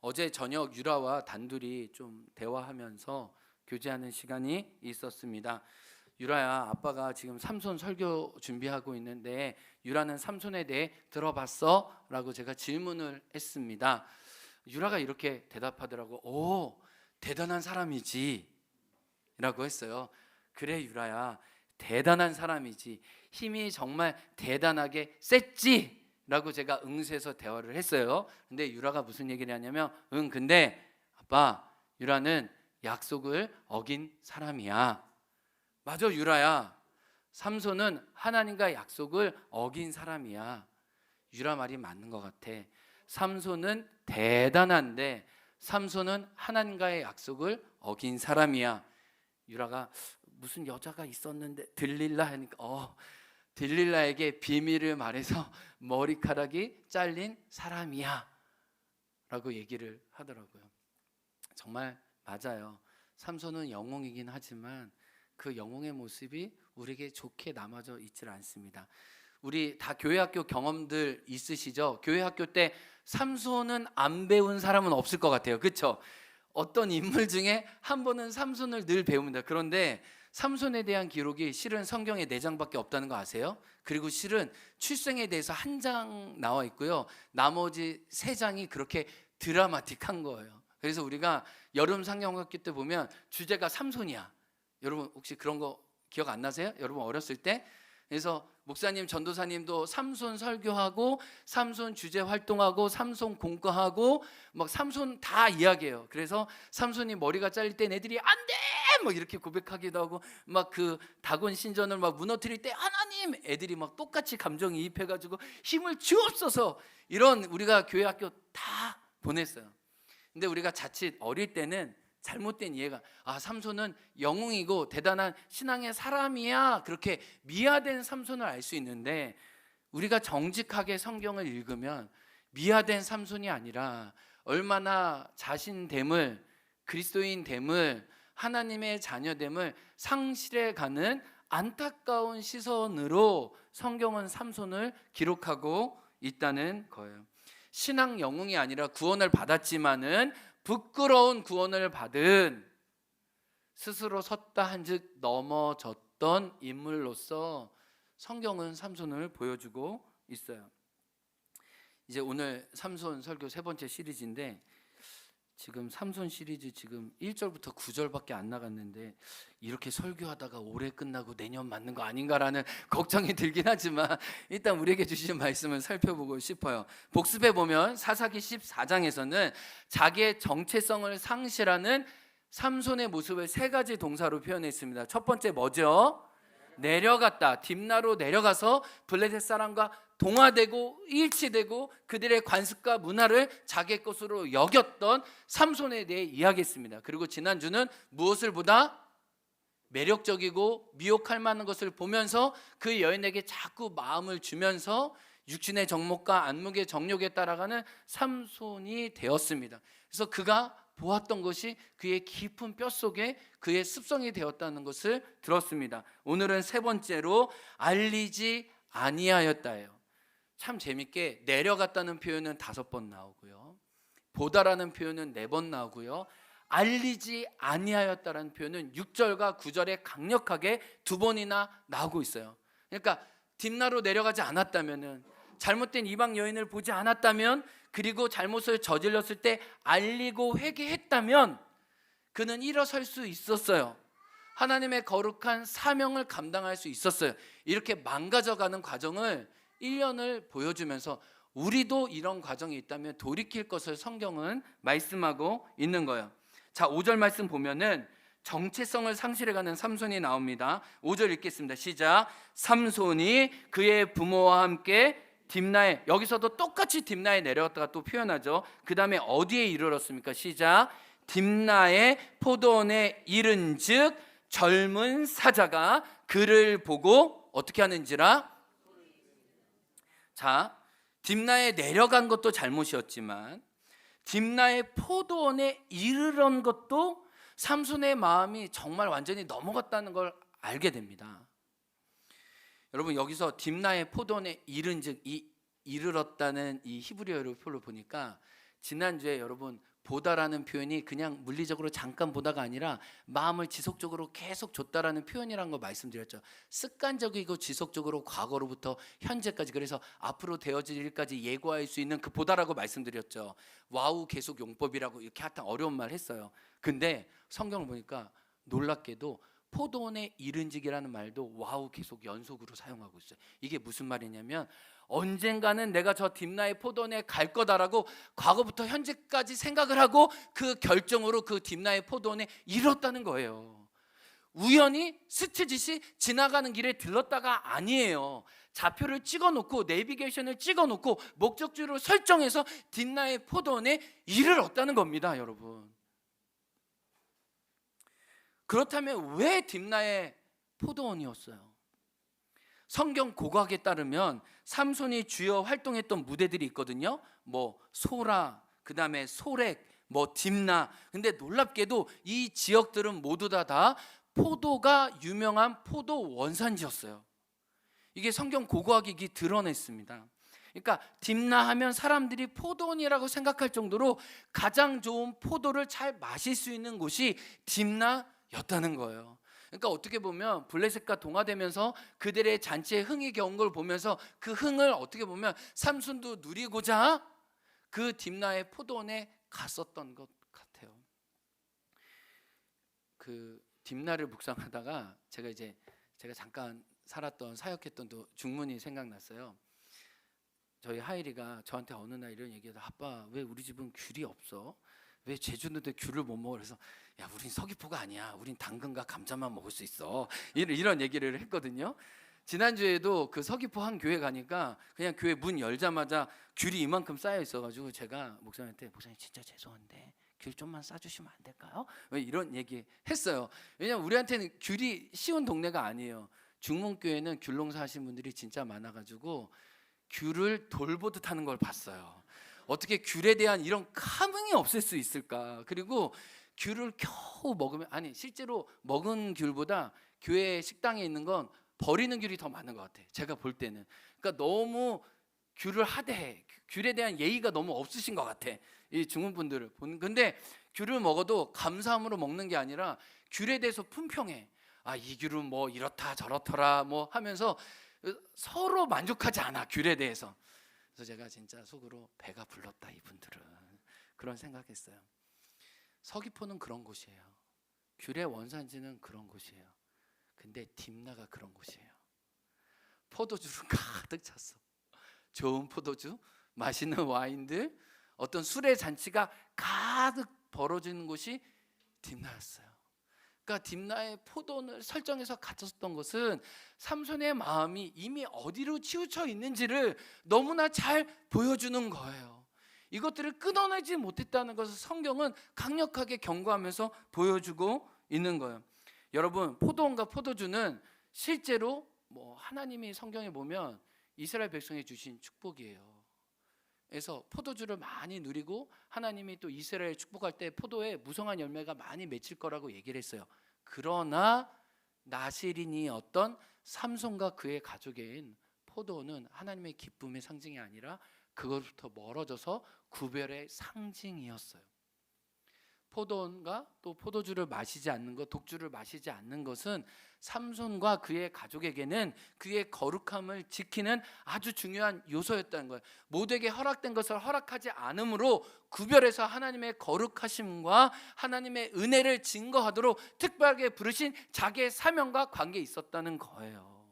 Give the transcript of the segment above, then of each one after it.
어제 저녁 유라와 단둘이 좀 대화하면서 교제하는 시간이 있었습니다. 유라야, 아빠가 지금 삼손 설교 준비하고 있는데 유라는 삼손에 대해 들어봤어? 라고 제가 질문을 했습니다. 유라가 이렇게 대답하더라고. 오, 대단한 사람이지 라고 했어요. 그래 유라야, 대단한 사람이지, 힘이 정말 대단하게 셌지 라고 제가 응수해서 대화를 했어요. 근데 유라가 무슨 얘기를 하냐면, 근데 아빠, 유라는 약속을 어긴 사람이야. 맞아 유라야, 삼손은 하나님과 약속을 어긴 사람이야. 유라 말이 맞는 것 같아. 삼손은 대단한데 삼손은 하나님과의 약속을 어긴 사람이야. 유라가 무슨 여자가 있었는데 들릴라 하니까 들릴라에게 비밀을 말해서 머리카락이 잘린 사람이야 라고 얘기를 하더라고요. 정말 맞아요. 삼손은 영웅이긴 하지만 그 영웅의 모습이 우리에게 좋게 남아져 있질 않습니다. 우리 다 교회학교 경험들 있으시죠? 교회학교 때 삼손은 안 배운 사람은 없을 것 같아요. 그렇죠? 어떤 인물 중에 한 번은 삼손을 늘 배웁니다. 그런데 삼손에 대한 기록이 실은 성경에 4장밖에 없다는 거 아세요? 그리고 실은 출생에 대해서 1장 나와 있고요, 나머지 3장이 그렇게 드라마틱한 거예요. 그래서 우리가 여름 상경학교 때 보면 주제가 삼손이야. 여러분 혹시 그런 거 기억 안 나세요? 여러분 어렸을 때? 그래서 목사님, 전도사님도 삼손 설교하고 삼손 주제 활동하고 삼손 공과하고 막 삼손 다 이야기해요. 그래서 삼손이 머리가 잘릴 땐 애들이 안 돼! 막 이렇게 고백하기도 하고, 막 그 다곤 신전을 막 무너뜨릴 때 하나님! 애들이 막 똑같이 감정이입해가지고 힘을 주옵소서! 이런 우리가 교회 학교 다 보냈어요. 근데 우리가 자칫 어릴 때는 잘못된 이해가, 삼손은 영웅이고 대단한 신앙의 사람이야, 그렇게 미화된 삼손을 알 수 있는데, 우리가 정직하게 성경을 읽으면 미화된 삼손이 아니라 얼마나 자신됨을, 그리스도인됨을, 하나님의 자녀됨을 상실해가는 안타까운 시선으로 성경은 삼손을 기록하고 있다는 거예요. 신앙 영웅이 아니라 구원을 받았지만은 부끄러운 구원을 받은, 스스로 섰다 한즉 넘어졌던 인물로서 성경은 삼손을 보여주고 있어요. 이제 오늘 삼손 설교 3번째 시리즈인데, 지금 삼손 시리즈 지금 1절부터 9절밖에 안 나갔는데 이렇게 설교하다가 올해 끝나고 내년 맞는 거 아닌가라는 걱정이 들긴 하지만 일단 우리에게 주신 말씀을 살펴보고 싶어요. 복습해 보면 사사기 14장에서는 자기의 정체성을 상실하는 삼손의 모습을 3가지 동사로 표현했습니다. 첫 번째 뭐죠? 내려갔다. 딥나로 내려가서 블레셋 사람과 동화되고 일치되고 그들의 관습과 문화를 자기의 것으로 여겼던 삼손에 대해 이야기했습니다. 그리고 지난주는 무엇을 보다 매력적이고 미혹할 만한 것을 보면서 그 여인에게 자꾸 마음을 주면서 육신의 정욕과 안목의 정욕에 따라가는 삼손이 되었습니다. 그래서 그가 보았던 것이 그의 깊은 뼛속에 그의 습성이 되었다는 것을 들었습니다. 오늘은 3번째로 알리지 아니하였다예요. 참 재밌게 내려갔다는 표현은 5번 나오고요, 보다라는 표현은 4번 나오고요, 알리지 아니하였다라는 표현은 6절과 9절에 강력하게 2번이나 나오고 있어요. 그러니까 딥나로 내려가지 않았다면은, 잘못된 이방 여인을 보지 않았다면, 그리고 잘못을 저질렀을 때 알리고 회개했다면 그는 일어설 수 있었어요. 하나님의 거룩한 사명을 감당할 수 있었어요. 이렇게 망가져가는 과정을 1년을 보여주면서 우리도 이런 과정이 있다면 돌이킬 것을 성경은 말씀하고 있는 거예요. 자, 5절 말씀 보면은 정체성을 상실해가는 삼손이 나옵니다. 5절 읽겠습니다. 시작. 삼손이 그의 부모와 함께 딥나에, 여기서도 똑같이 딥나에 내려갔다가 또 표현하죠. 그 다음에 어디에 이르렀습니까? 시작. 딥나의 포도원에 이른즉 젊은 사자가 그를 보고 어떻게 하는지라. 자, 딥나에 내려간 것도 잘못이었지만 딥나의 포도원에 이르는 것도 삼손의 마음이 정말 완전히 넘어갔다는 걸 알게 됩니다. 여러분, 여기서 딥나의 포도원에 이른즉, 이 이르렀다는 이 히브리어로 표를 보니까 지난주에 여러분 보다라는 표현이 그냥 물리적으로 잠깐 보다가 아니라 마음을 지속적으로 계속 줬다라는 표현이라는 거 말씀드렸죠. 습관적이고 지속적으로 과거로부터 현재까지, 그래서 앞으로 되어질 일까지 예고할 수 있는 그 보다라고 말씀드렸죠. 와우 계속 용법이라고 이렇게 하여튼 어려운 말 했어요. 근데 성경을 보니까 놀랍게도 포도원의 이른지기라는 말도 와우 계속 연속으로 사용하고 있어요. 이게 무슨 말이냐면 언젠가는 내가 저 딥나의 포도원에 갈 거다라고 과거부터 현재까지 생각을 하고 그 결정으로 그 딥나의 포도원에 이뤘다는 거예요. 우연히 스치듯이 지나가는 길에 들렀다가 아니에요. 좌표를 찍어놓고 내비게이션을 찍어놓고 목적지로 설정해서 딥나의 포도원에 이르렀다는 겁니다, 여러분. 그렇다면 왜 딥나의 포도원이었어요? 성경 고고학에 따르면 삼손이 주요 활동했던 무대들이 있거든요. 뭐 소라, 그다음에 소렉, 뭐 딥나. 근데 놀랍게도 이 지역들은 모두 다 포도가 유명한 포도 원산지였어요. 이게 성경 고고학이 드러냈습니다. 그러니까 딥나 하면 사람들이 포도원이라고 생각할 정도로 가장 좋은 포도를 잘 마실 수 있는 곳이 딥나였다는 거예요. 그러니까 어떻게 보면 블레셋과 동화되면서 그들의 잔치에 흥이 겨운 걸 보면서 그 흥을 어떻게 보면 삼손도 누리고자 그 딥나의 포도원에 갔었던 것 같아요. 그 딥나를 묵상하다가 제가 잠깐 살았던 사역했던 중문이 생각났어요. 저희 하일이가 저한테 어느 날 이런 얘기해서 아빠 왜 우리 집은 귤이 없어? 왜 제주도인데 귤을 못 먹어? 그래서 야 우린 서귀포가 아니야. 우린 당근과 감자만 먹을 수 있어. 이런 얘기를 했거든요. 지난주에도 그 서귀포 한 교회 가니까 그냥 교회 문 열자마자 귤이 이만큼 쌓여 있어가지고 제가 목사님한테 목사님 진짜 죄송한데 귤 좀만 싸주시면 안 될까요? 왜 이런 얘기 했어요. 왜냐면 우리한테는 귤이 쉬운 동네가 아니에요. 중문교회는 귤 농사 하신 분들이 진짜 많아가지고 귤을 돌보듯 하는 걸 봤어요. 어떻게 귤에 대한 이런 감흥이 없을 수 있을까? 그리고 귤을 겨우 먹으면, 아니 실제로 먹은 귤보다 교회 식당에 있는 건 버리는 귤이 더 많은 것 같아. 제가 볼 때는. 그러니까 너무 귤을 하대해. 귤에 대한 예의가 너무 없으신 것 같아. 이 중국분들을 보는. 근데 귤을 먹어도 감사함으로 먹는 게 아니라 귤에 대해서 품평해. 아, 이 귤은 뭐 이렇다 저렇더라 뭐 하면서 서로 만족하지 않아, 귤에 대해서. 그래서 제가 진짜 속으로 배가 불렀다 이분들은, 그런 생각했어요. 서귀포는 그런 곳이에요. 귤의 원산지는 그런 곳이에요. 근데 딥나가 그런 곳이에요. 포도주로 가득 찼어. 좋은 포도주, 맛있는 와인들, 어떤 술의 잔치가 가득 벌어지는 곳이 딥나였어요. 그러니까 딥나의 포도원을 설정해서 갇혔던 것은 삼손의 마음이 이미 어디로 치우쳐 있는지를 너무나 잘 보여주는 거예요. 이것들을 끊어내지 못했다는 것을 성경은 강력하게 경고하면서 보여주고 있는 거예요. 여러분, 포도원과 포도주는 실제로 뭐 하나님이 성경에 보면 이스라엘 백성에 주신 축복이에요. 그래서 포도주를 많이 누리고 하나님이 또 이스라엘 축복할 때 포도에 무성한 열매가 많이 맺힐 거라고 얘기를 했어요. 그러나 나실인이 어떤 삼손과 그의 가족인 포도는 하나님의 기쁨의 상징이 아니라 그것부터 멀어져서 구별의 상징이었어요. 포도원과 또 포도주를 마시지 않는 것, 독주를 마시지 않는 것은 삼손과 그의 가족에게는 그의 거룩함을 지키는 아주 중요한 요소였다는 거예요. 모두에게 허락된 것을 허락하지 않으므로 구별해서 하나님의 거룩하심과 하나님의 은혜를 증거하도록 특별하게 부르신 자기의 사명과 관계에 있었다는 거예요.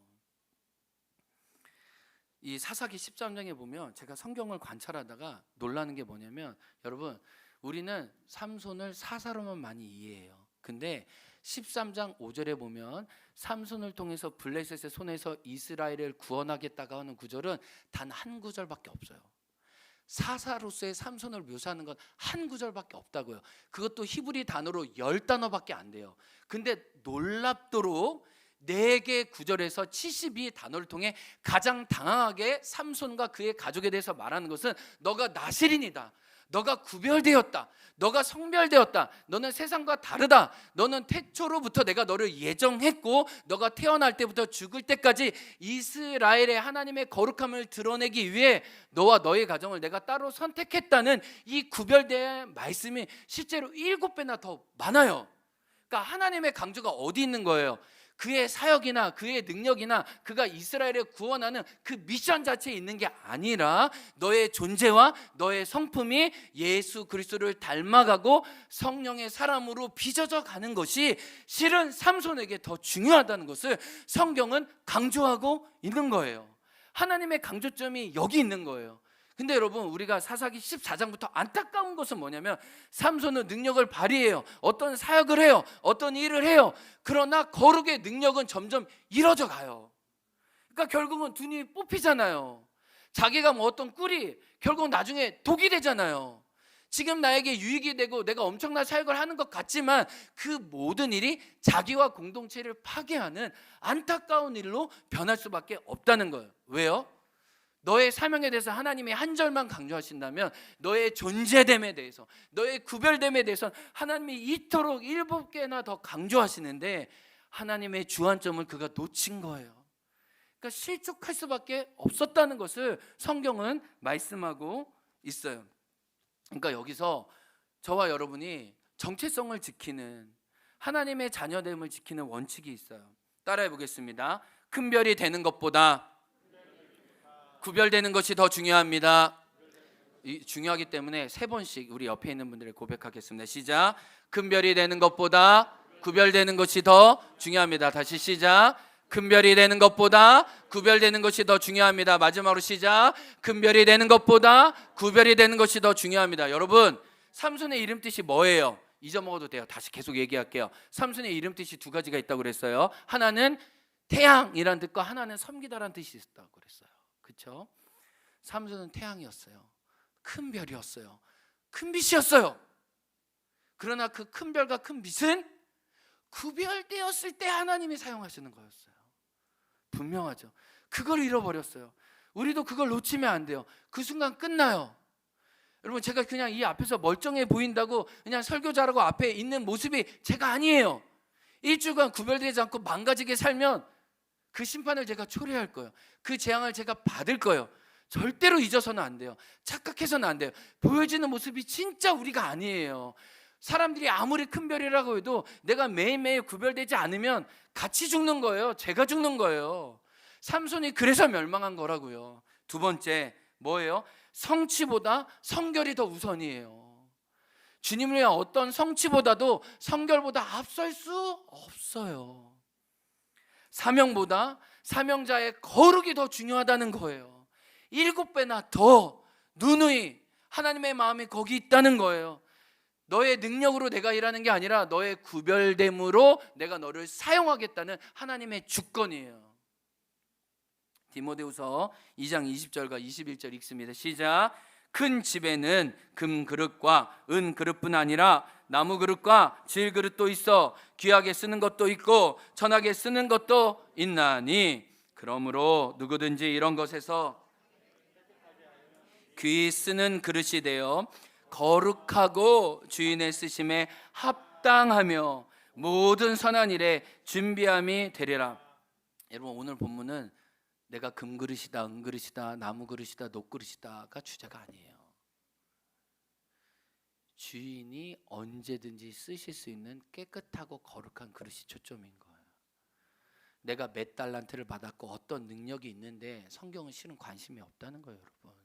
이 사사기 13장에 보면 제가 성경을 관찰하다가 놀라는 게 뭐냐면, 여러분, 우리는 삼손을 사사로만 많이 이해해요. 근데 13장 5절에 보면 삼손을 통해서 블레셋의 손에서 이스라엘을 구원하겠다고 하는 구절은 단 한 구절밖에 없어요. 사사로서의 삼손을 묘사하는 건 한 구절밖에 없다고요. 그것도 히브리 단어로 10단어밖에 안 돼요. 근데 놀랍도록 4개 구절에서 72 단어를 통해 가장 당황하게 삼손과 그의 가족에 대해서 말하는 것은 너가 나실인이다, 너가 구별되었다. 너가 성별되었다. 너는 세상과 다르다. 너는 태초로부터 내가 너를 예정했고 너가 태어날 때부터 죽을 때까지 이스라엘의 하나님의 거룩함을 드러내기 위해 너와 너의 가정을 내가 따로 선택했다는 이 구별된 말씀이 실제로 7배나 더 많아요. 그러니까 하나님의 강조가 어디 있는 거예요? 그의 사역이나 그의 능력이나 그가 이스라엘을 구원하는 그 미션 자체에 있는 게 아니라 너의 존재와 너의 성품이 예수 그리스도를 닮아가고 성령의 사람으로 빚어져 가는 것이 실은 삼손에게 더 중요하다는 것을 성경은 강조하고 있는 거예요. 하나님의 강조점이 여기 있는 거예요. 근데 여러분, 우리가 사사기 14장부터 안타까운 것은 뭐냐면 삼손은 능력을 발휘해요. 어떤 사역을 해요. 어떤 일을 해요. 그러나 거룩의 능력은 점점 잃어져 가요. 그러니까 결국은 눈이 뽑히잖아요. 자기가 뭐 어떤 꿀이 결국 나중에 독이 되잖아요. 지금 나에게 유익이 되고 내가 엄청난 사역을 하는 것 같지만 그 모든 일이 자기와 공동체를 파괴하는 안타까운 일로 변할 수밖에 없다는 거예요. 왜요? 너의 사명에 대해서 하나님이 한 절만 강조하신다면 너의 존재됨에 대해서, 너의 구별됨에 대해서 하나님이 이토록 7개나 더 강조하시는데 하나님의 주안점을 그가 놓친 거예요. 그러니까 실족할 수밖에 없었다는 것을 성경은 말씀하고 있어요. 그러니까 여기서 저와 여러분이 정체성을 지키는, 하나님의 자녀됨을 지키는 원칙이 있어요. 따라해 보겠습니다. 큰 별이 되는 것보다 구별되는 것이 더 중요합니다. 중요하기 때문에 3번씩 우리 옆에 있는 분들을 고백하겠습니다. 시작. 큰 별이 되는 것보다 구별되는 것이 더 중요합니다. 다시 시작. 큰 별이 되는 것보다 구별되는 것이 더 중요합니다. 마지막으로 시작. 큰 별이 되는 것보다 구별이 되는 것이 더 중요합니다. 여러분, 삼손의 이름 뜻이 뭐예요? 잊어먹어도 돼요. 다시 계속 얘기할게요. 삼손의 이름 뜻이 2가지가 있다고 그랬어요. 하나는 태양이란 뜻과 하나는 섬기다란 뜻이 있다고 그랬어요. 그렇죠? 삼손은 태양이었어요. 큰 별이었어요. 큰 빛이었어요. 그러나 그 큰 별과 큰 빛은 구별되었을 때 하나님이 사용하시는 거였어요. 분명하죠. 그걸 잃어버렸어요. 우리도 그걸 놓치면 안 돼요. 그 순간 끝나요. 여러분, 제가 그냥 이 앞에서 멀쩡해 보인다고 그냥 설교자라고 앞에 있는 모습이 제가 아니에요. 일주일간 구별되지 않고 망가지게 살면 그 심판을 제가 초래할 거예요. 그 재앙을 제가 받을 거예요. 절대로 잊어서는 안 돼요. 착각해서는 안 돼요. 보여지는 모습이 진짜 우리가 아니에요. 사람들이 아무리 큰 별이라고 해도 내가 매일매일 구별되지 않으면 같이 죽는 거예요. 제가 죽는 거예요. 삼손이 그래서 멸망한 거라고요. 2번째 뭐예요? 성취보다 성결이 더 우선이에요. 주님을 위한 어떤 성취보다도 성결보다 앞설 수 없어요. 사명보다 사명자의 거룩이 더 중요하다는 거예요. 7배나 더 누누이 하나님의 마음이 거기 있다는 거예요. 너의 능력으로 내가 일하는 게 아니라 너의 구별됨으로 내가 너를 사용하겠다는 하나님의 주권이에요. 디모데후서 2장 20절과 21절 읽습니다. 시작. 큰 집에는 금 그릇과 은 그릇뿐 아니라 나무 그릇과 질 그릇도 있어 귀하게 쓰는 것도 있고 천하게 쓰는 것도 있나니 그러므로 누구든지 이런 것에서 귀히 쓰는 그릇이 되어 거룩하고 주인의 쓰심에 합당하며 모든 선한 일에 준비함이 되리라. 여러분, 오늘 본문은 내가 금그릇이다, 은그릇이다, 나무그릇이다, 녹그릇이다가 주제가 아니에요. 주인이 언제든지 쓰실 수 있는 깨끗하고 거룩한 그릇이 초점인 거예요. 내가 몇 달란트를 받았고 어떤 능력이 있는데 성경은 실은 관심이 없다는 거예요. 여러분,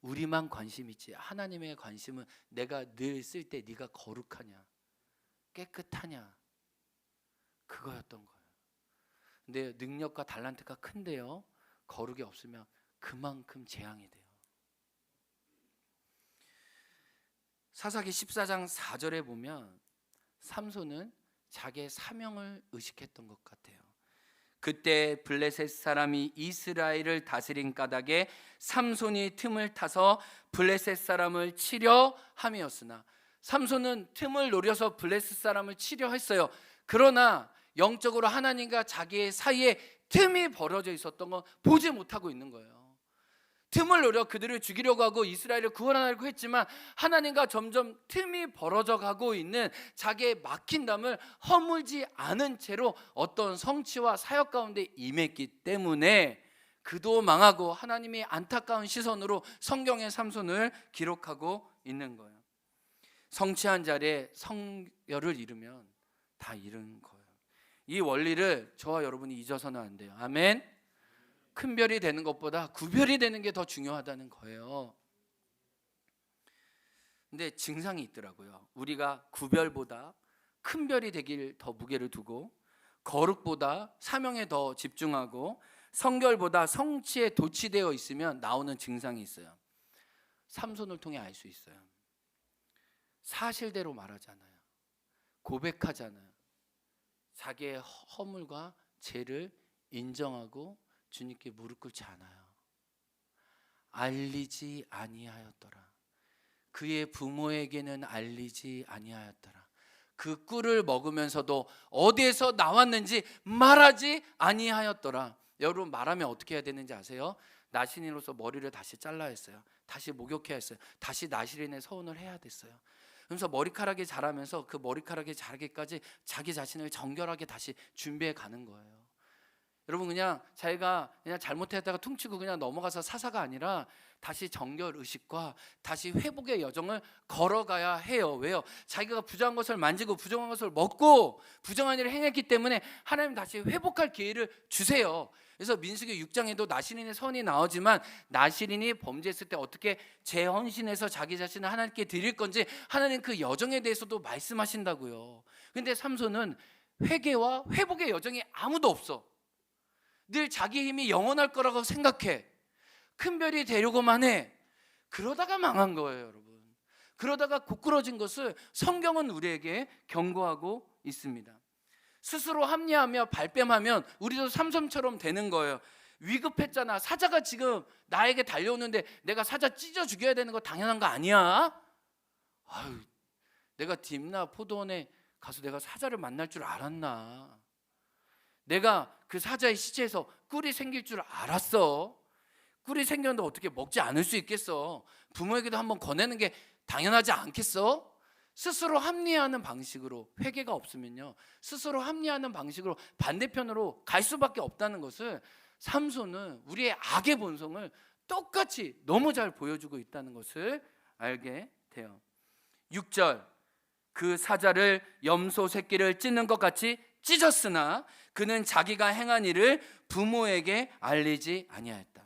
우리만 관심 있지 하나님의 관심은 내가 늘 쓸 때 네가 거룩하냐 깨끗하냐 그거였던 거예요. 근데 능력과 달란트가 큰데요, 거룩이 없으면 그만큼 재앙이 돼요. 사사기 14장 4절에 보면 삼손은 자기의 사명을 의식했던 것 같아요. 그때 블레셋 사람이 이스라엘을 다스린 까닭에 삼손이 틈을 타서 블레셋 사람을 치려 함이었으나, 삼손은 틈을 노려서 블레셋 사람을 치려 했어요. 그러나 영적으로 하나님과 자기의 사이에 틈이 벌어져 있었던 건 보지 못하고 있는 거예요. 틈을 노려 그들을 죽이려고 하고 이스라엘을 구원하려고 했지만 하나님과 점점 틈이 벌어져 가고 있는 자기의 막힌 담을 허물지 않은 채로 어떤 성취와 사역 가운데 임했기 때문에 그도 망하고 하나님이 안타까운 시선으로 성경의 삼손을 기록하고 있는 거예요. 성취한 자리에 성결을 잃으면 다 잃은 거예요. 이 원리를 저와 여러분이 잊어서는 안 돼요. 아멘. 큰 별이 되는 것보다 구별이 되는 게 더 중요하다는 거예요. 근데 증상이 있더라고요. 우리가 구별보다 큰 별이 되길 더 무게를 두고 거룩보다 사명에 더 집중하고 성결보다 성취에 도취되어 있으면 나오는 증상이 있어요. 삼손을 통해 알 수 있어요. 사실대로 말하잖아요. 고백하잖아요. 자기의 허물과 죄를 인정하고 주님께 무릎 꿇지 않아요. 알리지 아니하였더라. 그의 부모에게는 알리지 아니하였더라. 그 꿀을 먹으면서도 어디에서 나왔는지 말하지 아니하였더라. 여러분, 말하면 어떻게 해야 되는지 아세요? 나시린으로서 머리를 다시 잘라야 했어요. 다시 목욕해야 했어요. 다시 나시린의 서운을 해야 됐어요. 그래서 머리카락이 자라면서 그 머리카락이 자라기까지 자기 자신을 정결하게 다시 준비해 가는 거예요. 여러분, 그냥 자기가 그냥 잘못했다가 퉁치고 그냥 넘어가서 사사가 아니라 다시 정결 의식과 다시 회복의 여정을 걸어가야 해요. 왜요? 자기가 부정한 것을 만지고 부정한 것을 먹고 부정한 일을 행했기 때문에 하나님 다시 회복할 기회를 주세요. 그래서 민수기 6장에도 나시린의 선이 나오지만 나시린이 범죄했을 때 어떻게 재헌신해서 자기 자신을 하나님께 드릴 건지 하나님 그 여정에 대해서도 말씀하신다고요. 근데 삼손은 회개와 회복의 여정이 아무도 없어. 늘 자기 힘이 영원할 거라고 생각해. 큰 별이 되려고만 해. 그러다가 망한 거예요, 여러분. 그러다가 고꾸러진 것을 성경은 우리에게 경고하고 있습니다. 스스로 합리하며 발뺌하면 우리도 삼손처럼 되는 거예요. 위급했잖아. 사자가 지금 나에게 달려오는데 내가 사자 찢어 죽여야 되는 거 당연한 거 아니야? 아유, 내가 딥나 포도원에 가서 내가 사자를 만날 줄 알았나? 내가 그 사자의 시체에서 꿀이 생길 줄 알았어. 꿀이 생겼는데 어떻게 먹지 않을 수 있겠어? 부모에게도 한번 권하는 게 당연하지 않겠어? 스스로 합리화하는 방식으로, 회개가 없으면요, 스스로 합리화하는 방식으로 반대편으로 갈 수밖에 없다는 것을 삼손은 우리의 악의 본성을 똑같이 너무 잘 보여주고 있다는 것을 알게 돼요. 6절, 그 사자를 염소 새끼를 찢는 것 같이 찢었으나 그는 자기가 행한 일을 부모에게 알리지 아니하였다.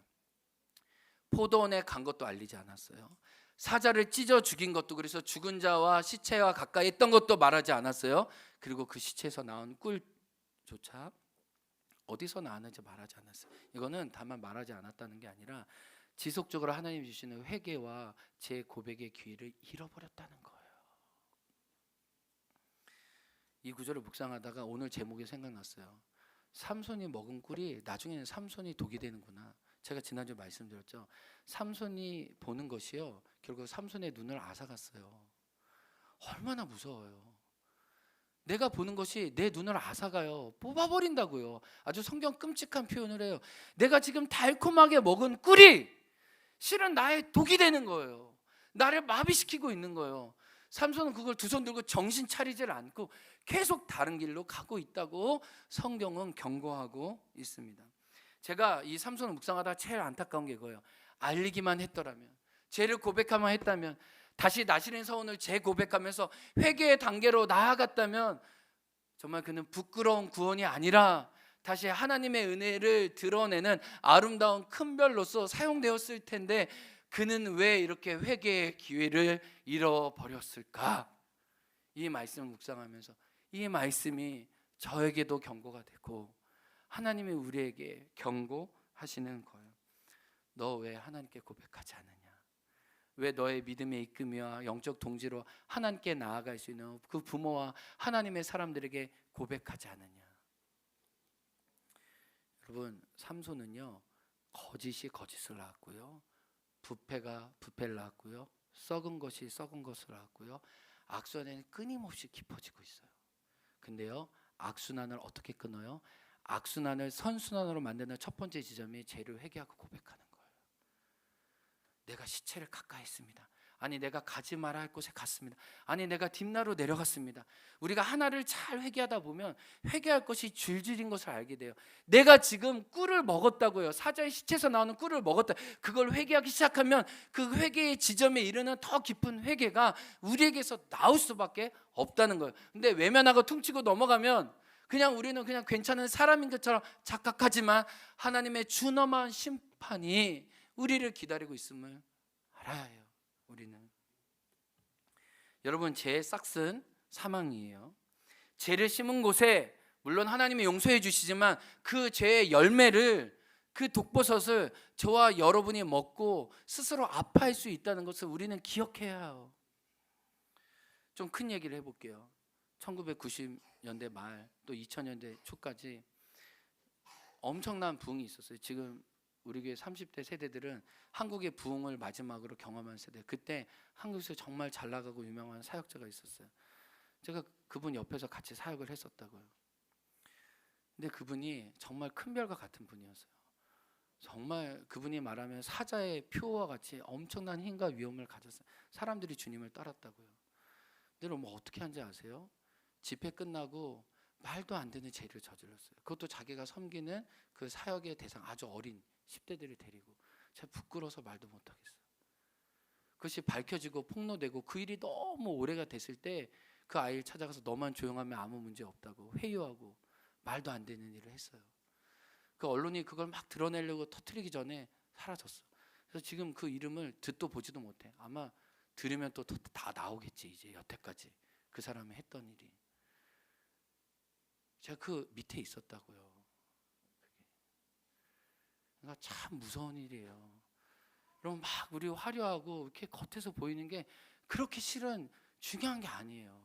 포도원에 간 것도 알리지 않았어요. 사자를 찢어 죽인 것도, 그래서 죽은 자와 시체와 가까이 있던 것도 말하지 않았어요. 그리고 그 시체에서 나온 꿀조차 어디서 나왔는지 말하지 않았어요. 이거는 다만 말하지 않았다는 게 아니라 지속적으로 하나님이 주시는 회개와 제 고백의 기회를 잃어버렸다는 거예요. 이 구절을 묵상하다가 오늘 제목이 생각났어요. 삼손이 먹은 꿀이 나중에는 삼손이 독이 되는구나. 제가 지난주에 말씀드렸죠. 삼손이 보는 것이요, 결국 삼손의 눈을 앗아갔어요. 얼마나 무서워요. 내가 보는 것이 내 눈을 앗아가요. 뽑아버린다고요. 아주 성경 끔찍한 표현을 해요. 내가 지금 달콤하게 먹은 꿀이 실은 나의 독이 되는 거예요. 나를 마비시키고 있는 거예요. 삼손은 그걸 두 손 들고 정신 차리질 않고 계속 다른 길로 가고 있다고 성경은 경고하고 있습니다. 제가 이 삼손을 묵상하다가 제일 안타까운 게 이거예요. 알리기만 했더라면, 죄를 고백하만 했다면, 다시 나시린 서원을 재고백하면서 회개의 단계로 나아갔다면 정말 그는 부끄러운 구원이 아니라 다시 하나님의 은혜를 드러내는 아름다운 큰 별로서 사용되었을 텐데 그는 왜 이렇게 회개의 기회를 잃어버렸을까? 이 말씀을 묵상하면서 이 말씀이 저에게도 경고가 되고 하나님이 우리에게 경고하시는 거예요. 너 왜 하나님께 고백하지 않느냐? 왜 너의 믿음의 이끌미와 영적 동지로 하나님께 나아갈 수 있는 그 부모와 하나님의 사람들에게 고백하지 않느냐? 여러분, 삼손은요, 거짓이 거짓을 낳았고요, 부패가 부패를 낳았고요, 썩은 것이 썩은 것을 낳았고요, 악순환이 끊임없이 깊어지고 있어요. 근데요, 악순환을 어떻게 끊어요? 악순환을 선순환으로 만드는 첫 번째 지점이 죄를 회개하고 고백하는 거예요. 내가 시체를 가까이 했습니다. 아니 내가 가지 말아야 할 곳에 갔습니다. 아니 내가 딥나로 내려갔습니다. 우리가 하나를 잘 회개하다 보면 회개할 것이 줄줄인 것을 알게 돼요. 내가 지금 꿀을 먹었다고요. 사자의 시체에서 나오는 꿀을 먹었다. 그걸 회개하기 시작하면 그 회개의 지점에 이르는 더 깊은 회개가 우리에게서 나올 수밖에 없다는 거예요. 근데 외면하고 퉁치고 넘어가면 그냥 우리는 그냥 괜찮은 사람인 것처럼 착각하지만 하나님의 준엄한 심판이 우리를 기다리고 있음을 알아야 해요. 우리는 여러분, 죄의 싹은 사망이에요. 죄를 심은 곳에 물론 하나님이 용서해 주시지만 그 죄의 열매를, 그 독버섯을 저와 여러분이 먹고 스스로 아파할 수 있다는 것을 우리는 기억해야 해요. 좀 큰 얘기를 해볼게요. 1990년대 말 또 2000년대 초까지 엄청난 부흥이 있었어요. 지금 우리 교회 30대 세대들은 한국의 부흥을 마지막으로 경험한 세대. 그때 한국에서 정말 잘 나가고 유명한 사역자가 있었어요. 제가 그분 옆에서 같이 사역을 했었다고요. 근데 그분이 정말 큰 별과 같은 분이었어요. 정말 그분이 말하면 사자의 표와 같이 엄청난 힘과 위엄을 가졌어요. 사람들이 주님을 따랐다고요. 근데 여러분 어떻게 한지 아세요? 집회 끝나고 말도 안 되는 죄를 저질렀어요. 그것도 자기가 섬기는 그 사역의 대상 아주 어린 10대들을 데리고. 제가 부끄러워서 말도 못하겠어요. 그것이 밝혀지고 폭로되고 그 일이 너무 오래가 됐을 때 그 아이를 찾아가서 너만 조용하면 아무 문제 없다고 회유하고 말도 안 되는 일을 했어요. 그 언론이 그걸 막 드러내려고 터뜨리기 전에 사라졌어. 그래서 지금 그 이름을 듣도 보지도 못해. 아마 들으면 또 다 나오겠지. 이제 여태까지 그 사람이 했던 일이. 제가 그 밑에 있었다고요. 그러니까 참 무서운 일이에요. 여러분 막 우리 화려하고 이렇게 겉에서 보이는 게 그렇게 실은 중요한 게 아니에요.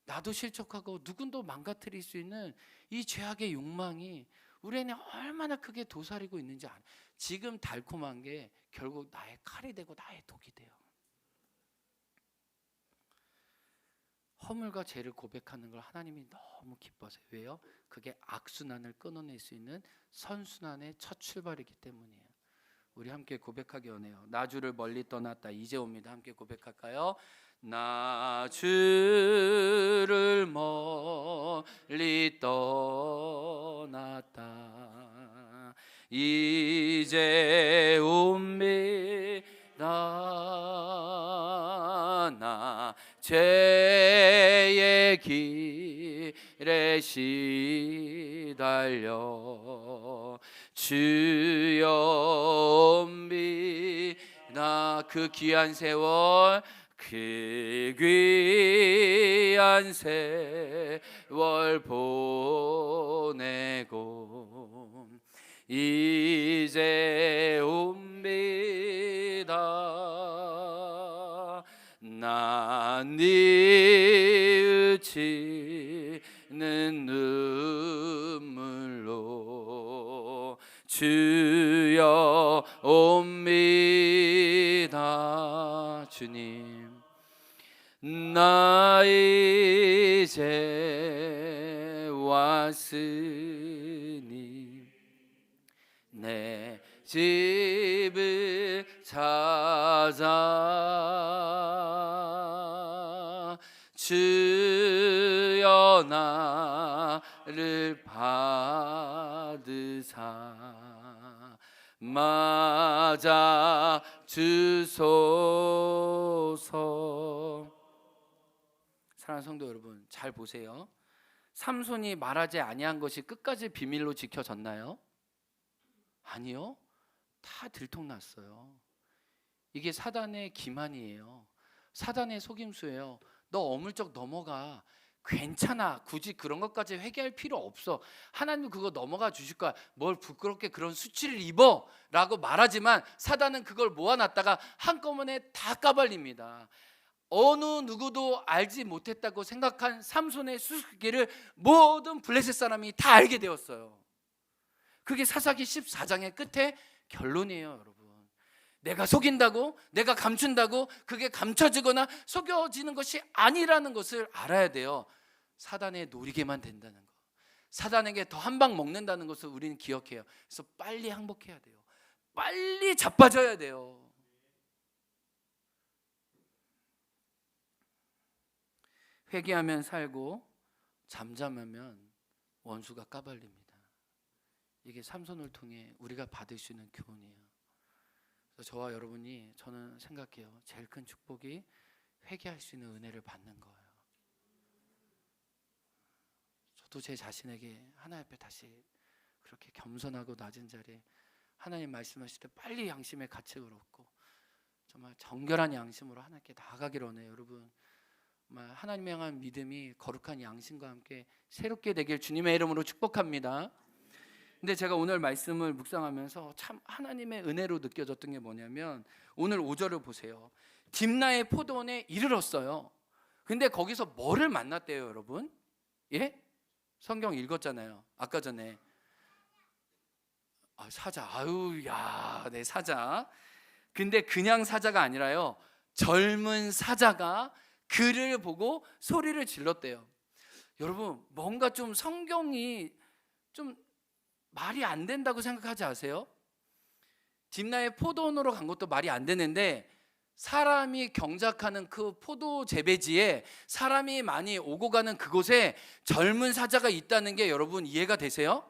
나도 실족하고 누군도 망가뜨릴 수 있는 이 죄악의 욕망이 우리 안에 얼마나 크게 도사리고 있는지 알아요. 지금 달콤한 게 결국 나의 칼이 되고 나의 독이 돼요. 허물과 죄를 고백하는 걸 하나님이 너무 기뻐하세요. 왜요? 그게 악순환을 끊어낼 수 있는 선순환의 첫 출발이기 때문이에요. 우리 함께 고백하기 원해요. 나 주를 멀리 떠났다. 이제 옵니다. 함께 고백할까요? 나 주를 멀리 떠났다. 이제 옵니다. 나 죄의 길에 시달려 주여 옵니다. 그 귀한 세월, 그 귀한 세월 보내고 이제 옵니다. 난 뉘우치는 눈물로 주여 옵니다. 주님, 나 이제 왔으니 내 집을 찾아 주여 나를 받으사 맞아 주소서. 사랑하는 성도 여러분, 잘 보세요. 삼손이 말하지 아니한 것이 끝까지 비밀로 지켜졌나요? 아니요. 다 들통났어요. 이게 사단의 기만이에요. 사단의 속임수예요. 너 어물쩍 넘어가. 괜찮아. 굳이 그런 것까지 회개할 필요 없어. 하나님 그거 넘어가 주실 거야. 뭘 부끄럽게 그런 수치를 입어 라고 말하지만 사단은 그걸 모아놨다가 한꺼번에 다 까발립니다. 어느 누구도 알지 못했다고 생각한 삼손의 수수께끼를 모든 블레셋 사람이 다 알게 되었어요. 그게 사사기 14장의 끝에 결론이에요. 여러분, 내가 속인다고, 내가 감춘다고 그게 감춰지거나 속여지는 것이 아니라는 것을 알아야 돼요. 사단에 노리게만 된다는 거, 사단에게 더 한 방 먹는다는 것을 우리는 기억해요. 그래서 빨리 항복해야 돼요. 빨리 자빠져야 돼요. 회개하면 살고 잠잠하면 원수가 까발립니다. 이게 삼손을 통해 우리가 받을 수 있는 교훈이에요. 그래서 저와 여러분이, 저는 생각해요, 제일 큰 축복이 회개할 수 있는 은혜를 받는 거예요. 저도 제 자신에게 하나님 앞에 다시 그렇게 겸손하고 낮은 자리에 하나님 말씀하실 때 빨리 양심의 가책을 얻고 정말 정결한 양심으로 하나님께 나아가기를 원해요. 여러분, 정말 하나님에 향한 믿음이 거룩한 양심과 함께 새롭게 되길 주님의 이름으로 축복합니다. 근데 제가 오늘 말씀을 묵상하면서 참 하나님의 은혜로 느껴졌던 게 뭐냐면, 오늘 5절을 보세요. 딥나의 포도원에 이르렀어요. 근데 거기서 뭐를 만났대요, 여러분? 예? 성경 읽었잖아요, 아까 전에. 사자. 네, 사자. 근데 그냥 사자가 아니라요, 젊은 사자가 그를 보고 소리를 질렀대요. 여러분, 뭔가 좀 성경이 좀 말이 안 된다고 생각하지 않으세요? 딥나의 포도원으로 간 것도 말이 안 되는데, 사람이 경작하는 그 포도 재배지에 사람이 많이 오고 가는 그곳에 젊은 사자가 있다는 게 여러분 이해가 되세요?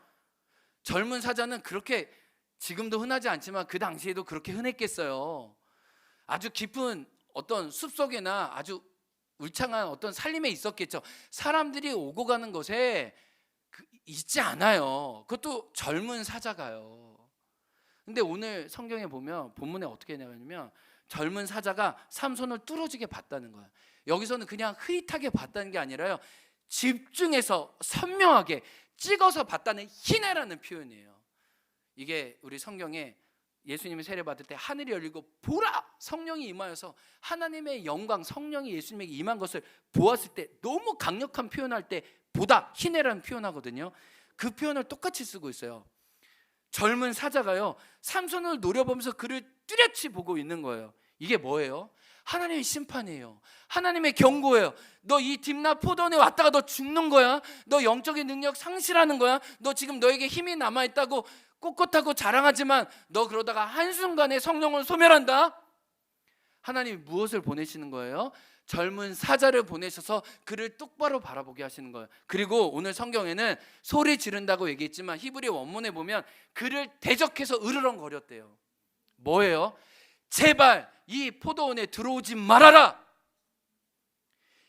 젊은 사자는 그렇게, 지금도 흔하지 않지만 그 당시에도 그렇게 흔했겠어요. 아주 깊은 어떤 숲속이나 아주 울창한 어떤 산림에 있었겠죠. 사람들이 오고 가는 곳에 있지 않아요. 그것도 젊은 사자가요. 근데 오늘 성경에 보면 본문에 어떻게 나오냐면, 젊은 사자가 삼손을 뚫어지게 봤다는 거예요. 여기서는 그냥 흐릿하게 봤다는 게 아니라요, 집중해서 선명하게 찍어서 봤다는 희내라는 표현이에요. 이게 우리 성경에 예수님이 세례 받을 때 하늘이 열리고 보라, 성령이 임하여서 하나님의 영광, 성령이 예수님에게 임한 것을 보았을 때, 너무 강력한 표현할 때 보다, 희내라는 표현하거든요. 그 표현을 똑같이 쓰고 있어요. 젊은 사자가요, 삼손을 노려보면서 그를 뚜렷이 보고 있는 거예요. 이게 뭐예요? 하나님의 심판이에요. 하나님의 경고예요. 너 이 딥나 포도원에 왔다가 너 죽는 거야. 너 영적인 능력 상실하는 거야. 너 지금 너에게 힘이 남아있다고 꼿꼿하고 자랑하지만 너 그러다가 한순간에 성령을 소멸한다. 하나님이 무엇을 보내시는 거예요? 젊은 사자를 보내셔서 그를 똑바로 바라보게 하시는 거예요. 그리고 오늘 성경에는 소리 지른다고 얘기했지만 히브리 원문에 보면 그를 대적해서 으르렁거렸대요. 뭐예요? 제발 이 포도원에 들어오지 말아라.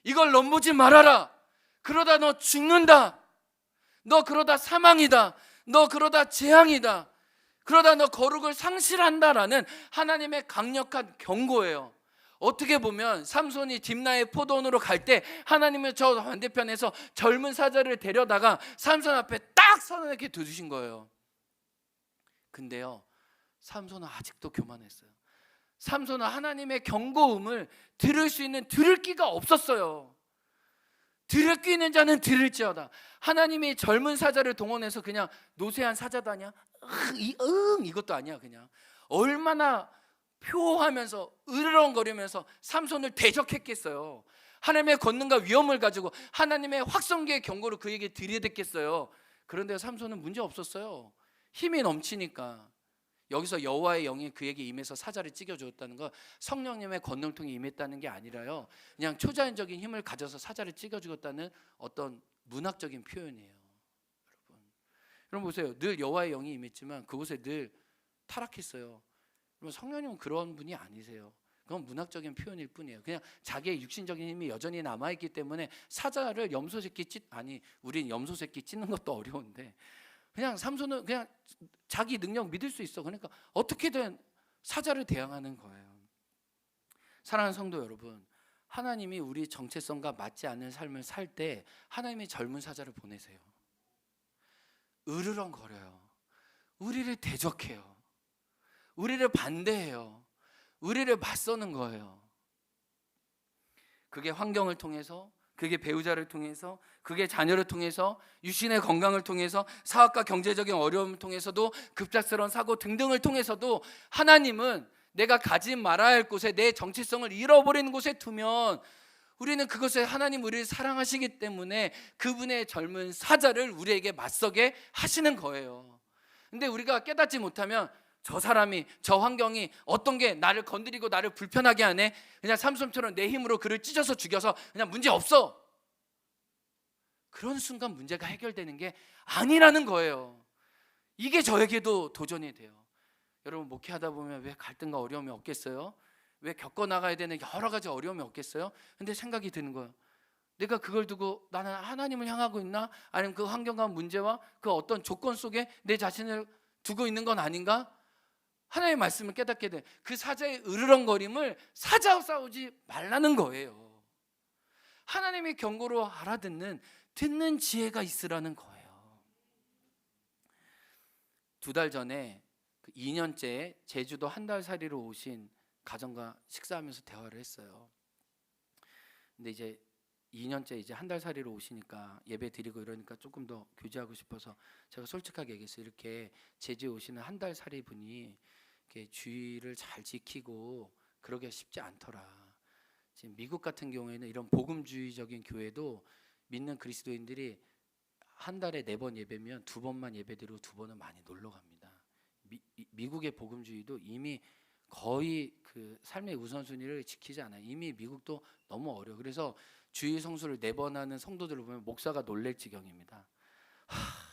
이걸 넘보지 말아라. 그러다 너 죽는다. 너 그러다 사망이다. 너 그러다 재앙이다. 그러다 너 거룩을 상실한다라는 하나님의 강력한 경고예요. 어떻게 보면 삼손이 딥나의 포도원으로 갈 때 하나님은 저 반대편에서 젊은 사자를 데려다가 삼손 앞에 딱 서놓게 두신 거예요. 근데요, 삼손은 아직도 교만했어요. 삼손은 하나님의 경고음을 들을 수 있는 들을 귀가 없었어요. 들을 귀 있는 자는 들을지어다. 하나님이 젊은 사자를 동원해서 그냥 노쇠한 사자다냐? 이것도 아니야. 그냥 얼마나 표하면서 으르렁거리면서 삼손을 대적했겠어요. 하나님의 권능과 위엄을 가지고 하나님의 확성기의 경고를 그에게 드려댔겠어요. 그런데 삼손은 문제 없었어요. 힘이 넘치니까. 여기서 여호와의 영이 그에게 임해서 사자를 찢어주었다는 건 성령님의 권능통에 임했다는 게 아니라요, 그냥 초자연적인 힘을 가져서 사자를 찢어주었다는 어떤 문학적인 표현이에요. 여러분 보세요. 늘 여호와의 영이 임했지만 그곳에 늘 타락했어요. 그러면 성령님은 그런 분이 아니세요. 그건 문학적인 표현일 뿐이에요. 그냥 자기의 육신적인 힘이 여전히 남아있기 때문에 사자를 우린 염소 새끼 찢는 것도 어려운데 그냥 삼손은 그냥 자기 능력 믿을 수 있어. 그러니까 어떻게든 사자를 대항하는 거예요. 사랑하는 성도 여러분, 하나님이 우리 정체성과 맞지 않는 삶을 살 때 하나님이 젊은 사자를 보내세요. 으르렁거려요. 우리를 대적해요. 우리를 반대해요. 우리를 맞서는 거예요. 그게 환경을 통해서, 그게 배우자를 통해서, 그게 자녀를 통해서, 유신의 건강을 통해서, 사업과 경제적인 어려움을 통해서도, 급작스러운 사고 등등을 통해서도 하나님은 내가 가지 말아야 할 곳에, 내 정체성을 잃어버리는 곳에 두면 우리는 그것에 하나님 우리를 사랑하시기 때문에 그분의 젊은 사자를 우리에게 맞서게 하시는 거예요. 근데 우리가 깨닫지 못하면 저 사람이, 저 환경이 어떤 게 나를 건드리고 나를 불편하게 하네, 그냥 삼손처럼 내 힘으로 그를 찢어서 죽여서 그냥 문제 없어. 그런 순간 문제가 해결되는 게 아니라는 거예요. 이게 저에게도 도전이 돼요. 여러분, 목회하다 보면 왜 갈등과 어려움이 없겠어요? 왜 겪어나가야 되는 여러 가지 어려움이 없겠어요? 근데 생각이 드는 거예요. 내가 그걸 두고 나는 하나님을 향하고 있나? 아니면 그 환경과 문제와 그 어떤 조건 속에 내 자신을 두고 있는 건 아닌가? 하나님의 말씀을 깨닫게 돼. 그 사자의 으르렁거림을 사자와 싸우지 말라는 거예요. 하나님의 경고로 알아듣는, 듣는 지혜가 있으라는 거예요. 2달 전에 2년째 제주도 한 달 살이로 오신 가정과 식사하면서 대화를 했어요. 근데 이제 2년째 이제 한 달 살이로 오시니까 예배 드리고 이러니까 조금 더 교제하고 싶어서 제가 솔직하게 얘기했어요. 이렇게 제주에 오시는 한 달 살이 분이 이렇게 주의를 잘 지키고 그러기가 쉽지 않더라. 지금 미국 같은 경우에는 이런 복음주의적인 교회도 믿는 그리스도인들이 한 달에 4번 예배면 2번만 예배드리고 2번은 많이 놀러 갑니다. 미국의 복음주의도 이미 거의 그 삶의 우선순위를 지키지 않아요. 이미 미국도 너무 어려워. 그래서 주일 성수를 4번 하는 성도들을 보면 목사가 놀랄 지경입니다.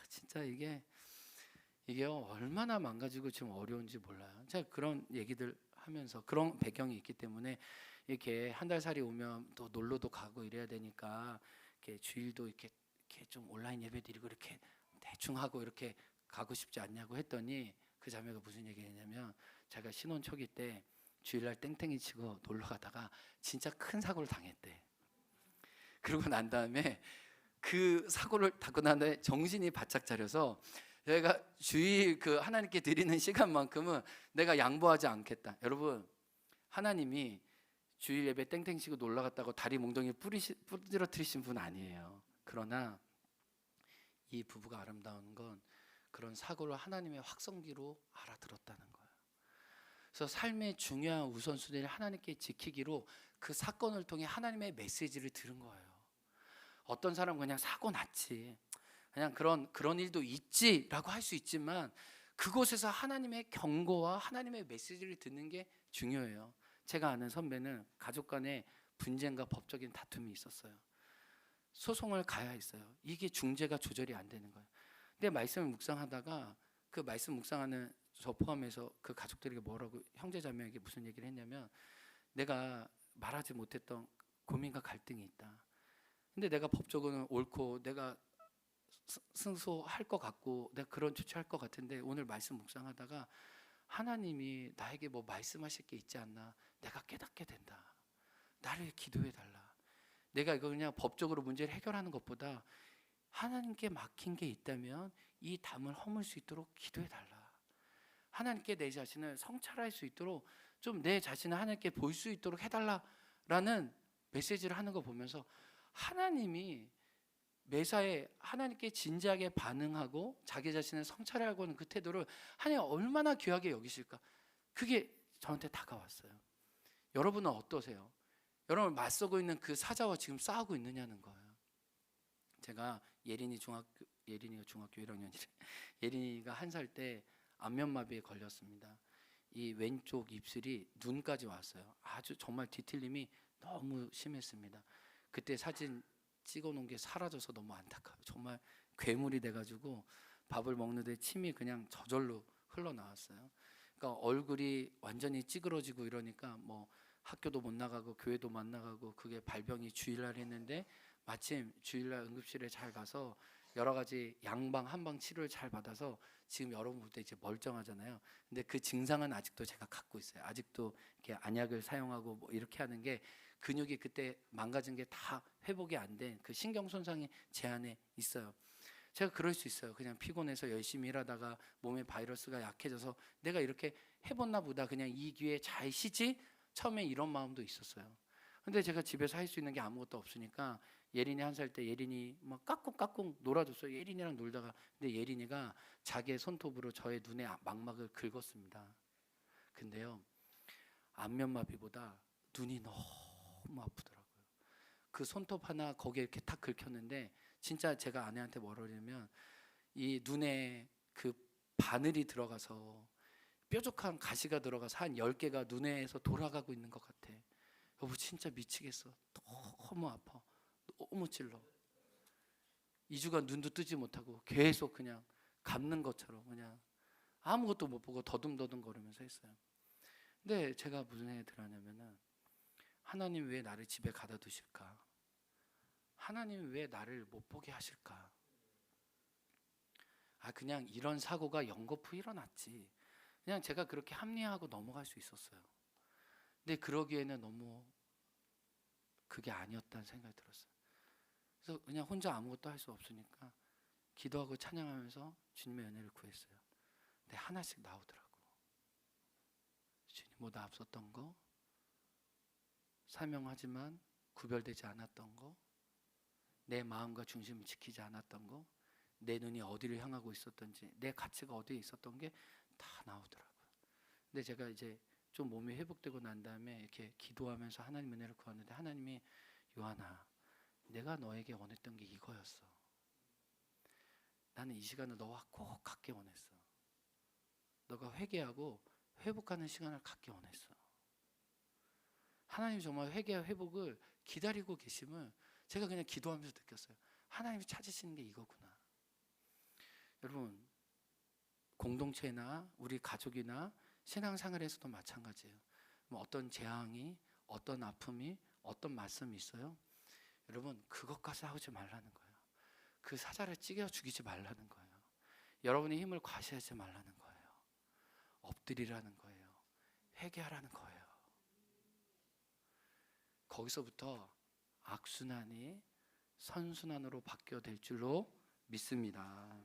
진짜 이게 얼마나 망가지고 지금 어려운지 몰라요. 제가 그런 얘기들 하면서 그런 배경이 있기 때문에 이렇게 한 달 살이 오면 또 놀러도 가고 이래야 되니까 이렇게 주일도 이렇게 좀 온라인 예배 드리고 이렇게 대충 하고 이렇게 가고 싶지 않냐고 했더니 그 자매가 무슨 얘기했냐면, 제가 신혼 초기 때 주일날 땡땡이 치고 놀러 가다가 진짜 큰 사고를 당했대. 그러고 난 다음에 그 사고를 당고 난 다음에 정신이 바짝 차려서 내가 주일 그 하나님께 드리는 시간만큼은 내가 양보하지 않겠다. 여러분, 하나님이 주일 예배 땡땡 치고 놀러 갔다고 다리 몽둥이 부러뜨리신 분 아니에요. 그러나 이 부부가 아름다운 건 그런 사고를 하나님의 확성기로 알아들었다는 거예요. 그래서 삶의 중요한 우선순위를 하나님께 지키기로 그 사건을 통해 하나님의 메시지를 들은 거예요. 어떤 사람은 그냥 사고 났지, 그냥 그런 일도 있지라고 할 수 있지만 그곳에서 하나님의 경고와 하나님의 메시지를 듣는 게 중요해요. 제가 아는 선배는 가족 간에 분쟁과 법적인 다툼이 있었어요. 소송을 가야 했어요. 이게 중재가 조절이 안 되는 거예요. 근데 말씀을 묵상하다가 그 말씀 묵상하는 저 포함해서 그 가족들에게 뭐라고, 형제자매에게 무슨 얘기를 했냐면, 내가 말하지 못했던 고민과 갈등이 있다. 근데 내가 법적으로는 옳고 내가 승소할 것 같고 내가 그런 조치할 것 같은데 오늘 말씀 묵상하다가 하나님이 나에게 뭐 말씀하실 게 있지 않나 내가 깨닫게 된다. 나를 기도해 달라. 내가 이거 그냥 법적으로 문제를 해결하는 것보다 하나님께 막힌 게 있다면 이 담을 허물 수 있도록 기도해 달라. 하나님께 내 자신을 성찰할 수 있도록 좀 내 자신을 하나님께 볼 수 있도록 해달라라는 메시지를 하는 거 보면서 하나님이 매사에 하나님께 진지하게 반응하고 자기 자신을 성찰하고 하는 그 태도를 하나님 얼마나 귀하게 여기실까, 그게 저한테 다가왔어요. 여러분은 어떠세요? 여러분 맞서고 있는 그 사자와 지금 싸우고 있느냐는 거예요. 제가 예린이가 중학교 1학년이래. 예린이가 1살 때 안면마비에 걸렸습니다. 이 왼쪽 입술이 눈까지 왔어요. 아주 정말 뒤틀림이 너무 심했습니다. 그때 사진 찍어놓은 게 사라져서 너무 안타까워요. 정말 괴물이 돼가지고 밥을 먹는데 침이 그냥 저절로 흘러나왔어요. 그러니까 얼굴이 완전히 찌그러지고 이러니까 뭐 학교도 못 나가고 교회도 못 나가고, 그게 발병이 주일날 했는데 마침 주일날 응급실에 잘 가서 여러 가지 양방 한방 치료를 잘 받아서 지금 여러분 볼 때 이제 멀쩡하잖아요. 근데 그 증상은 아직도 제가 갖고 있어요. 아직도 이렇게 안약을 사용하고 뭐 이렇게 하는 게 근육이 그때 망가진 게 다 회복이 안 된 그 신경 손상이 제 안에 있어요. 제가 그럴 수 있어요. 그냥 피곤해서 열심히 일하다가 몸에 바이러스가 약해져서 내가 이렇게 해봤나 보다, 그냥 이 기회에 잘 쉬지, 처음에 이런 마음도 있었어요. 근데 제가 집에서 할 수 있는 게 아무것도 없으니까 예린이 1살 때 예린이 막 까꿍까꿍 놀아줬어요. 예린이랑 놀다가 근데 예린이가 자기의 손톱으로 저의 눈의 망막을 긁었습니다. 근데요, 안면마비보다 눈이 너무 아프더라고요. 그 손톱 하나 거기에 이렇게 탁 긁혔는데 진짜 제가 아내한테 뭐라 그러냐면, 이 눈에 그 바늘이 들어가서 뾰족한 가시가 들어가서 한 10개가 눈에서 돌아가고 있는 것 같아. 여보 진짜 미치겠어. 너무 아파. 너무 찔러. 2주간 눈도 뜨지 못하고 계속 그냥 감는 것처럼 그냥 아무것도 못 보고 더듬더듬 거리면서 했어요. 근데 제가 무슨 생각이 들었냐면은, 하나님 왜 나를 집에 가다 두실까? 하나님 왜 나를 못 보게 하실까? 그냥 이런 사고가 연거푸 일어났지. 그냥 제가 그렇게 합리화하고 넘어갈 수 있었어요. 근데 그러기에는 너무 그게 아니었다는 생각이 들었어요. 그래서 그냥 혼자 아무것도 할 수 없으니까 기도하고 찬양하면서 주님의 은혜를 구했어요. 근데 하나씩 나오더라고. 주님보다 앞섰던 거, 사명하지만 구별되지 않았던 거, 내 마음과 중심을 지키지 않았던 거, 내 눈이 어디를 향하고 있었던지, 내 가치가 어디에 있었던 게 다 나오더라고요. 근데 제가 이제 좀 몸이 회복되고 난 다음에 이렇게 기도하면서 하나님 은혜를 구하는데, 하나님이 요한아, 내가 너에게 원했던 게 이거였어. 나는 이 시간을 너와 꼭 갖기 원했어. 너가 회개하고 회복하는 시간을 갖기 원했어. 하나님 정말 회개와 회복을 기다리고 계심을 제가 그냥 기도하면서 느꼈어요. 하나님이 찾으시는 게 이거구나. 여러분, 공동체나 우리 가족이나 신앙생활에서도 마찬가지예요. 어떤 재앙이, 어떤 아픔이, 어떤 말씀이 있어요. 여러분, 그것과 싸우지 말라는 거예요. 그 사자를 찌겨 죽이지 말라는 거예요. 여러분의 힘을 과시하지 말라는 거예요. 엎드리라는 거예요. 회개하라는 거예요. 거기서부터 악순환이 선순환으로 바뀌어 될 줄로 믿습니다.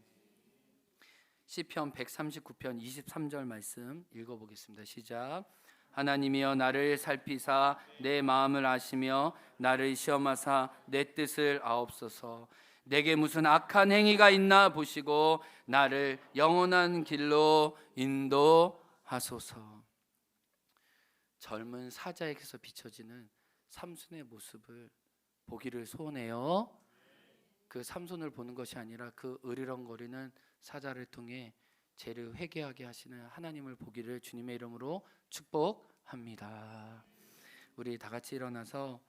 시편 139편 23절 말씀 읽어보겠습니다. 시작. 하나님이여 나를 살피사 내 마음을 아시며 나를 시험하사 내 뜻을 아옵소서. 내게 무슨 악한 행위가 있나 보시고 나를 영원한 길로 인도하소서. 젊은 사자에게서 비춰지는 삼손의 모습을 보기를 소원해요. 그 삼손을 보는 것이 아니라 그 으리렁거리는 사자를 통해 죄를 회개하게 하시는 하나님을 보기를 주님의 이름으로 축복합니다. 우리 다 같이 일어나서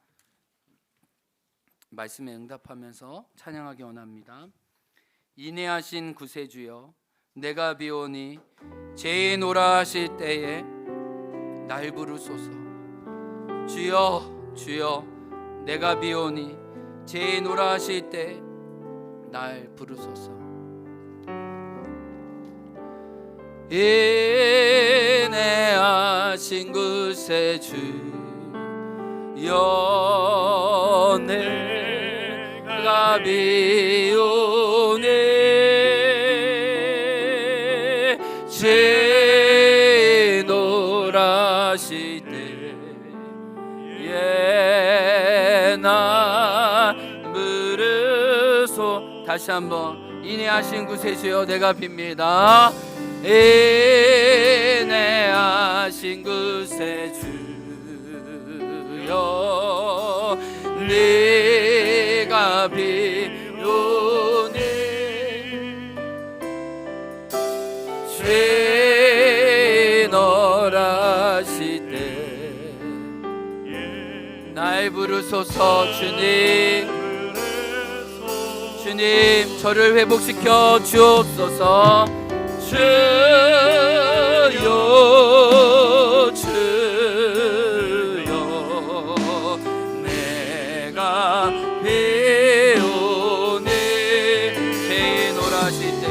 말씀에 응답하면서 찬양하기 원합니다. 인애하신 구세주여, 내가 비오니 죄인오라 하실 때에 날 부르소서. 주여 주여, 내가 비오니 죄인오라 하실 때 날 부르소서. 인애하신 구세주여, 내가 비오니 죄인오라 하실 때에 날 부르소. 다시 한번. 인애하신 구세주여, 내가 빕니다. 인애하신 구세주여, 네가 비오니 죄인오라 하시되 날 부르소서. 주님 저를 회복시켜 주옵소서. 주여 주여, 내가 비오니 죄인오라 하실 때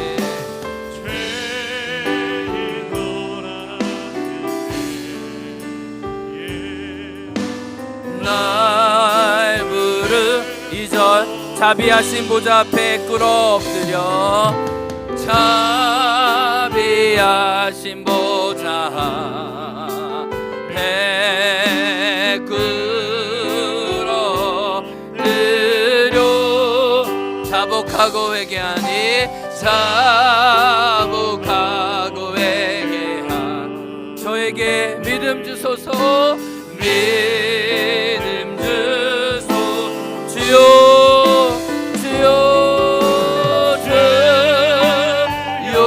날 부르. 2절. 자비하신 보좌 앞에 꿇어 엎드려. 자비하신 보좌 앞에 꿇어 엎드려. 자복하고 회개하니 자복하고 회개한 저에게 믿음 주소서. 믿음 주소. 주여 주여 주여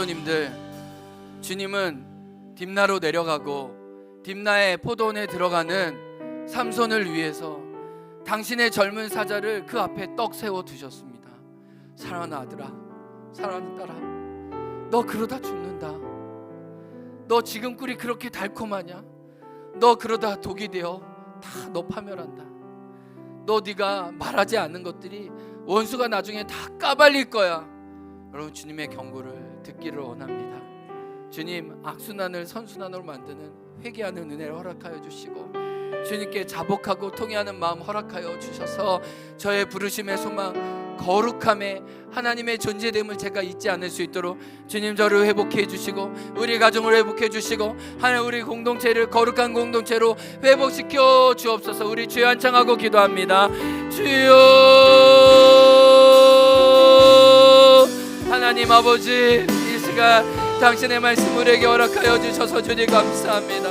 어머님들, 주님은 딥나로 내려가고 딥나의 포도원에 들어가는 삼손을 위해서 당신의 젊은 사자를 그 앞에 떡 세워 두셨습니다. 사랑하는 아들아, 사랑하는 딸아, 너 그러다 죽는다. 너 지금 꿀이 그렇게 달콤하냐? 너 그러다 독이 되어 다 너 파멸한다. 너 네가 말하지 않는 것들이 원수가 나중에 다 까발릴 거야. 여러분, 주님의 경고를 듣기를 원합니다. 주님, 악순환을 선순환으로 만드는 회개하는 은혜를 허락하여 주시고, 주님께 자복하고 통회하는 마음 허락하여 주셔서 저의 부르심의 소망, 거룩함에 하나님의 존재됨을 제가 잊지 않을 수 있도록 주님 저를 회복해 주시고, 우리 가정을 회복해 주시고, 하나님 우리 공동체를 거룩한 공동체로 회복시켜 주옵소서. 우리 주여 한창하고 기도합니다. 주여, 하나님 아버지, 이 시간 당신의 말씀 우리에게 허락하여 주셔서 주님 감사합니다.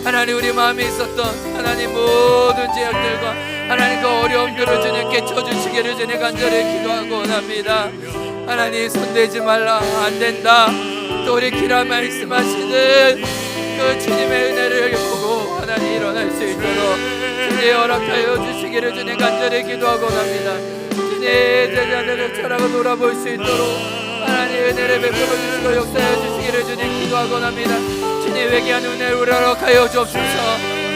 하나님, 우리 마음에 있었던 하나님 모든 죄악들과 하나님 그 어려움들을 주님께 쳐주시기를 주님 간절히 기도하고 원합니다. 하나님, 손대지 말라, 안된다. 또 우리 기라 말씀하시는 그 주님의 은혜를 보고 하나님 일어날 수 있도록 주님 허락하여 주시기를 주님 간절히 기도하고 원합니다. 주님, 제자들을 찾아가 돌아볼 수 있도록 하나님 은혜를 베풀어 주시고 역사해 주시기를 주님 기도하고 원합니다. 주님, 회개하는 은혜를 허락하여 주옵소서.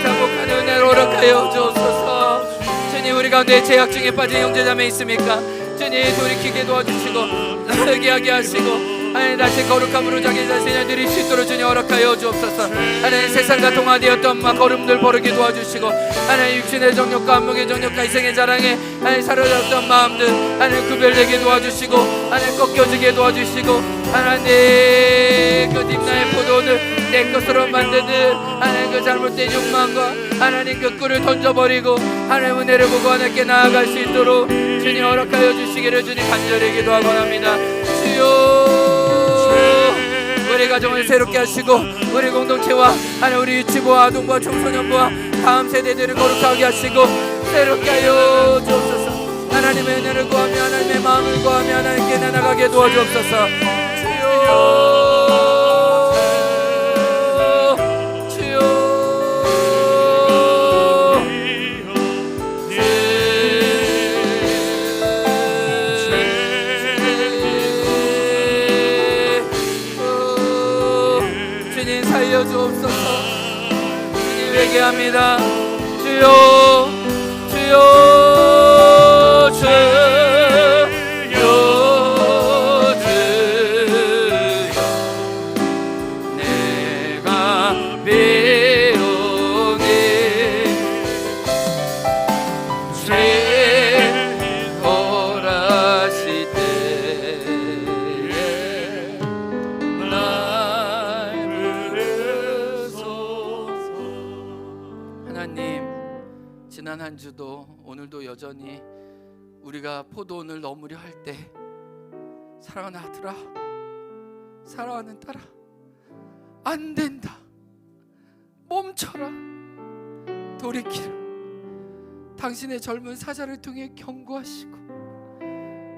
자복하는 은혜를 허락하여 주옵소서. 주님, 우리 가운데 죄악 중에 빠진 형제자매 있습니까? 주님, 돌이키게 도와주시고 회개하게 하시고 하나님 다시 거룩함으로 자기 자신을 드릴 수 있도록 주님 허락하여 주옵소서. 하나님, 세상과 동화되었던 걸음들 버리게 도와주시고, 하나님 육신의 정욕과 안목의 정욕과 이생의 자랑에 하나님 사로잡혔던 마음들 하나님 구별되게 도와주시고, 하나님 꺾여지게 도와주시고, 하나님 그 딥나의 포도원을 내 것으로 만드는 하나님 그 잘못된 욕망과 하나님 그 꿀을 던져버리고 하나님 은혜를 보고 하나님께 나아갈 수 있도록 주님 허락하여 주시기를 주님 간절히 기도하고 합니다. 주여, 우리 가정을 새롭게 하시고 우리 공동체와 하나님 우리 유치부와 아동부와 청소년부와 다음 세대들을 거룩하게 하시고 새롭게 하여 주옵소서. 하나님의 은혜를 구하며 하나님의 마음을 구하며 하나님께 나아가게 도와주옵소서. 주여, 주옵소서. 주님, 회개합니다. 주여, 주여, 주여, 주여, 내가 배우니 죄 돌아시 때에 날 부르소서. 하나님, 지난 한 주도 오늘도 여전히 우리가 포도원을 넘으려 할 때 사랑하는 아들아, 사랑하는 딸아, 안 된다, 멈춰라, 돌이키라. 당신의 젊은 사자를 통해 경고하시고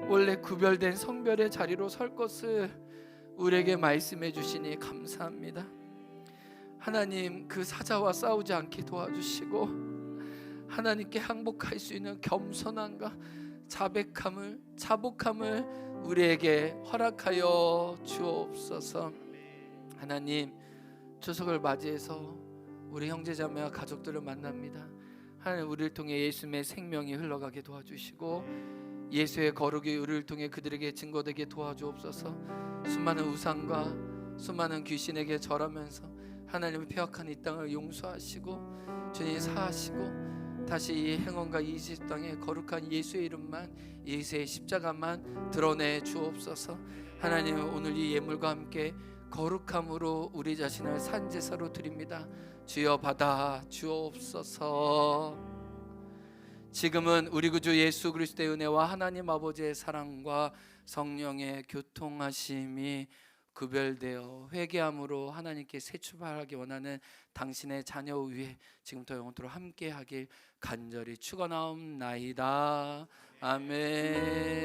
원래 구별된 성별의 자리로 설 것을 우리에게 말씀해 주시니 감사합니다. 하나님, 그 사자와 싸우지 않게 도와주시고 하나님께 항복할 수 있는 겸손함과 자복함을 우리에게 허락하여 주옵소서. 하나님, 추석을 맞이해서 우리 형제자매와 가족들을 만납니다. 하나님, 우리를 통해 예수님의 생명이 흘러가게 도와주시고 예수의 거룩이 우리를 통해 그들에게 증거되게 도와주옵소서. 수많은 우상과 수많은 귀신에게 절하면서 하나님의 폐역한 이 땅을 용서하시고 주님 사하시고 다시 이 행원과 이 땅에 거룩한 예수의 이름만, 예수의 십자가만 드러내 주옵소서. 하나님, 오늘 이 예물과 함께 거룩함으로 우리 자신을 산제사로 드립니다. 주여 받아 주옵소서. 지금은 우리 구주 예수 그리스도의 은혜와 하나님 아버지의 사랑과 성령의 교통하심이 구별되어 회개함으로 하나님께 새 출발하기 원하는 당신의 자녀 위에 지금부터 영원토록 함께하길 간절히 축원하옵나이다. 아멘.